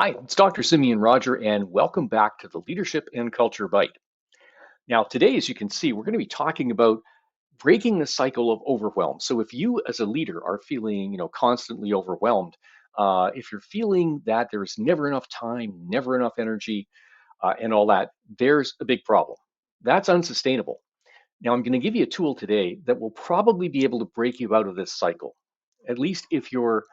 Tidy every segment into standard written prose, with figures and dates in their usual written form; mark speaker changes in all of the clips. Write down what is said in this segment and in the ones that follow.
Speaker 1: Hi, it's Dr. Simeon Roger, and welcome back to the Leadership and Culture Bite. Now, today, as you can see, we're going to be talking about breaking the cycle of overwhelm. So, if you as a leader are feeling, constantly overwhelmed, if you're feeling that there's never enough time, never enough energy, and all that, there's a big problem. That's unsustainable. Now, I'm going to give you a tool today that will probably be able to break you out of this cycle, at least if your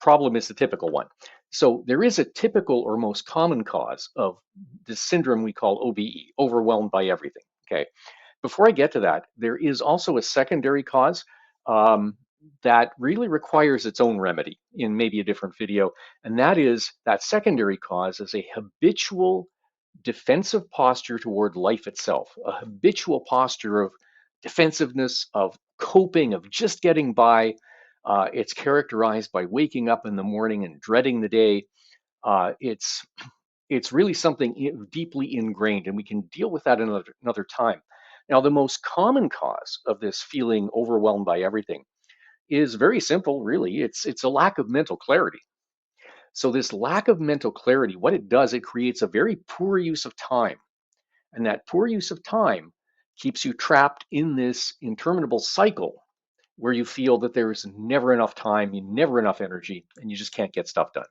Speaker 1: problem is the typical one. So, there is a typical or most common cause of this syndrome we call OBE, overwhelmed by everything. Okay. Before I get to that, there is also a secondary cause that really requires its own remedy in maybe a different video. And that is that secondary cause is a habitual defensive posture toward life itself, a habitual posture of defensiveness, of coping, of just getting by. It's characterized by waking up in the morning and dreading the day. It's really something deeply ingrained, and we can deal with that another time. Now, the most common cause of this feeling overwhelmed by everything is very simple, really. It's a lack of mental clarity. So this lack of mental clarity, what it does, it creates a very poor use of time. And that poor use of time keeps you trapped in this interminable cycle where you feel that there is never enough time, never enough energy, and you just can't get stuff done.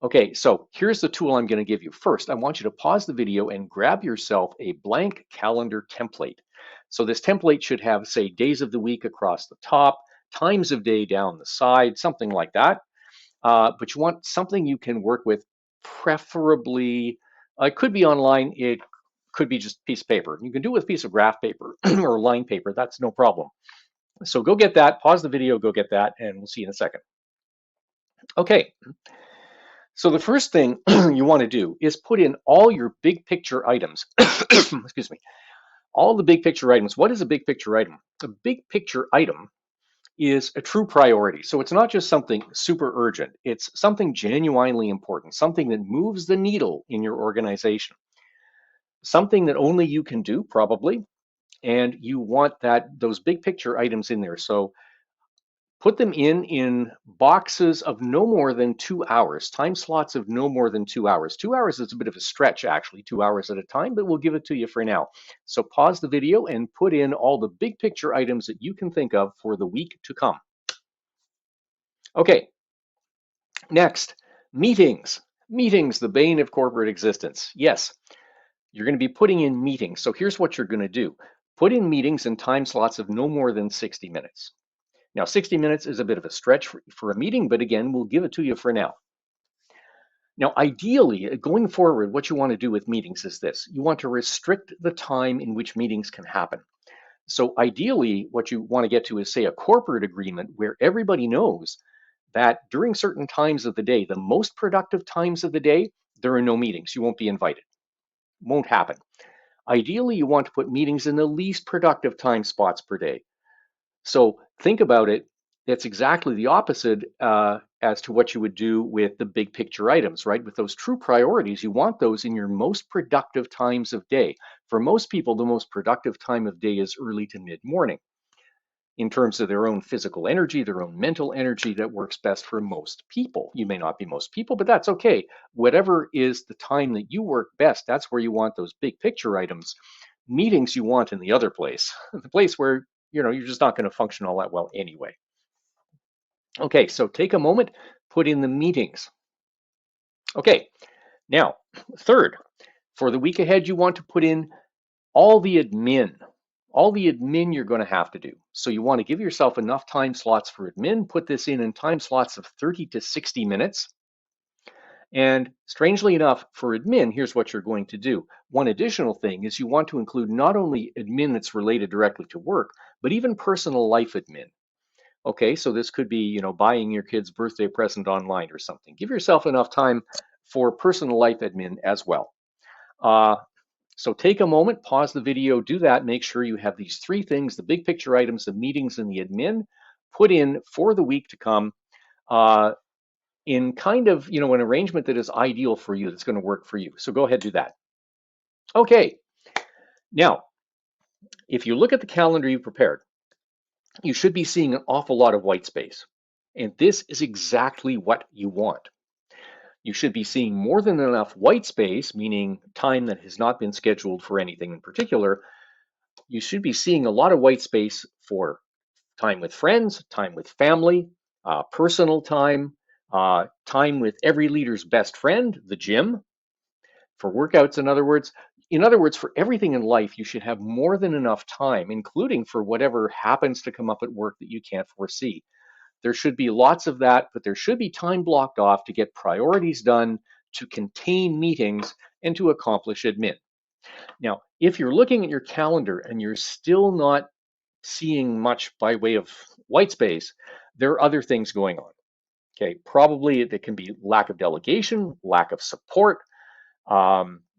Speaker 1: Okay, so here's the tool I'm going to give you. First, I want you to pause the video and grab yourself a blank calendar template. So this template should have, say, days of the week across the top, times of day down the side, something like that. But you want something you can work with, preferably, it could be online, it could be just a piece of paper. You can do it with a piece of graph paper or line paper, that's no problem. So go get that, pause the video, go get that, and we'll see you in a second. Okay, so the first thing you want to do is put in all your big picture items. Excuse me, all the big picture items. What is a big picture item? A big picture item is a true priority. So it's not just something super urgent, it's something genuinely important, something that moves the needle in your organization, something that only you can do, probably. And you want those big picture items in there. So put them in boxes of no more than 2 hours, time slots of no more than 2 hours. 2 hours is a bit of a stretch, actually, 2 hours at a time, but we'll give it to you for now. So pause the video and put in all the big picture items that you can think of for the week to come. Okay, next, meetings. Meetings, the bane of corporate existence. Yes, you're going to be putting in meetings. So here's what you're going to do. Put in meetings in time slots of no more than 60 minutes. Now, 60 minutes is a bit of a stretch for a meeting, but again, we'll give it to you for now. Now, ideally, going forward, what you want to do with meetings is this. You want to restrict the time in which meetings can happen. So ideally, what you want to get to is, say, a corporate agreement where everybody knows that during certain times of the day, the most productive times of the day, there are no meetings. You won't be invited. Won't happen. Ideally, you want to put meetings in the least productive time spots per day. So think about it. It's exactly the opposite as to what you would do with the big picture items, right? With those true priorities, you want those in your most productive times of day. For most people, the most productive time of day is early to mid morning in terms of their own physical energy, their own mental energy that works best for most people. You may not be most people, but that's okay. Whatever is the time that you work best, that's where you want those big picture items. Meetings you want in the other place, the place where you're just not going to function all that well anyway. Okay, so take a moment, put in the meetings. Okay, now, third, for the week ahead, you want to put in all the admin you're going to have to do. So you want to give yourself enough time slots for admin, put this in time slots of 30 to 60 minutes. And strangely enough, for admin, here's what you're going to do. One additional thing is you want to include not only admin that's related directly to work, but even personal life admin. Okay, so this could be, buying your kid's birthday present online or something. Give yourself enough time for personal life admin as well. So take a moment, pause the video, do that. Make sure you have these three things, the big picture items, the meetings, and the admin, put in for the week to come in kind of, an arrangement that is ideal for you, that's going to work for you. So go ahead, do that. Okay, now, if you look at the calendar you prepared, you should be seeing an awful lot of white space. And this is exactly what you want. You should be seeing more than enough white space, meaning time that has not been scheduled for anything in particular. You should be seeing a lot of white space for time with friends, time with family, personal time, time with every leader's best friend, the gym, for workouts, in other words. In other words, for everything in life, you should have more than enough time, including for whatever happens to come up at work that you can't foresee. There should be lots of that, but there should be time blocked off to get priorities done, to contain meetings, and to accomplish admin. Now, if you're looking at your calendar and you're still not seeing much by way of white space, there are other things going on. Okay, probably it can be lack of delegation, lack of support.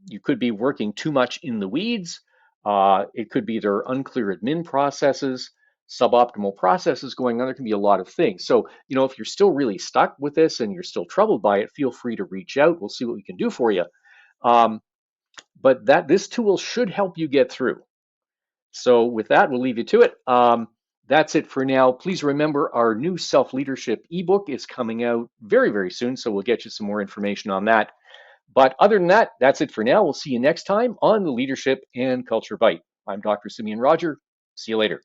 Speaker 1: You could be working too much in the weeds. It could be there are unclear admin processes, suboptimal processes going on. There can be a lot of things. So, if you're still really stuck with this and you're still troubled by it, feel free to reach out. We'll see what we can do for you. But this tool should help you get through. So with that, we'll leave you to it. That's it for now. Please remember our new self-leadership ebook is coming out very, very soon. So we'll get you some more information on that. But other than that, that's it for now. We'll see you next time on the Leadership and Culture Bite. I'm Dr. Simeon Roger. See you later.